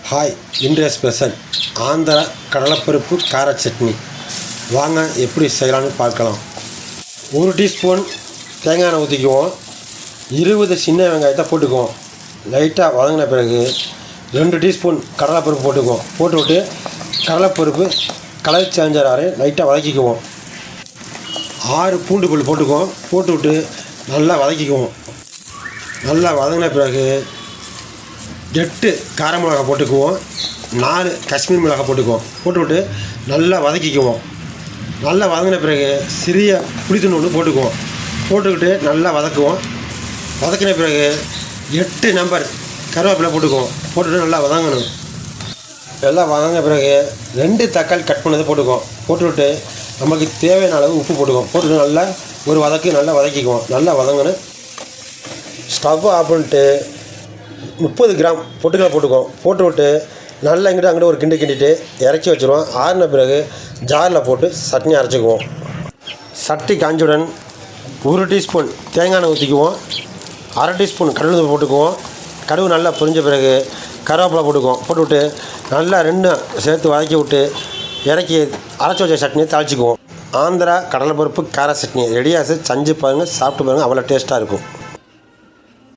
Hi, இன்றைய special Andhra கடலைப்பருப்பு கார சட்னி. வாங்க எப்படி செய்யலான்னு பார்க்கலாம். 1 டீஸ்பூன் தேங்காய் எண்ணெய் ஊற்றிக்குவோம். 20 சின்ன வெங்காயத்தை போட்டுக்குவோம். லைட்டாக வதங்கின பிறகு 2 டீஸ்பூன் கடலைப்பருப்பு போட்டுக்குவோம். போட்டுவிட்டு கடலைப்பருப்பு கலர் சேஞ்சர் ஆறு லைட்டாக வதக்கிக்குவோம். 6 பூண்டு பல் போட்டுக்குவோம். போட்டுவிட்டு நல்லா வதக்கிக்குவோம். நல்லா வதங்கின பிறகு 8 கார மிளகாய் போட்டுக்குவோம். 4 காஷ்மீர் மிளகாய் போட்டுக்குவோம். போட்டுவிட்டு நல்லா வதக்கிக்குவோம். நல்லா வதங்கின பிறகு சிறிய புளித்தூள் ஒன்று போட்டுக்குவோம். போட்டுக்கிட்டு நல்லா வதக்குவோம். வதக்கின பிறகு 8 நம்பர் கருவேப்பிலை போட்டுக்குவோம். போட்டுவிட்டு நல்லா வதங்கணும். எல்லாம் வதங்கின பிறகு 2 தக்காளி கட் பண்ணதை போட்டுக்குவோம். போட்டுவிட்டு நமக்கு தேவையான அளவு உப்பு போட்டுக்குவோம். போட்டுவிட்டு நல்லா ஒரு நல்லா வதக்கிக்குவோம். நல்லா வதங்கணும். ஸ்டவ் ஆஃப் பண்ணிட்டு 30 கிராம் பொட்டுக்கடலை போட்டுக்குவோம். போட்டுவிட்டு நல்லா அங்கிட்ட ஒரு கிண்டிட்டு இறக்கி வச்சுருவோம். ஆறின பிறகு ஜாரில் போட்டு சட்னி அரைச்சிக்குவோம். சட்டி காஞ்சவுடன் 1 டீஸ்பூன் தேங்காய் எண்ணெய் ஊற்றிக்குவோம். 1/2 டீஸ்பூன் கடலை போட்டுக்குவோம். கடுகு நல்லா பொரிஞ்ச பிறகு கருவேப்பிலை போட்டுக்குவோம். போட்டுவிட்டு நல்லா 2 சேர்த்து வதக்கி விட்டு இறக்கி அரைச்சி வச்ச சட்னியை தாளிச்சிக்குவோம். ஆந்திரா கடலைப்பருப்பு கார சட்னி ரெடியாக செஞ்சு பாருங்கள். சாப்பிட்டு பாருங்கள், அவ்வளோ டேஸ்ட்டாக இருக்கும்.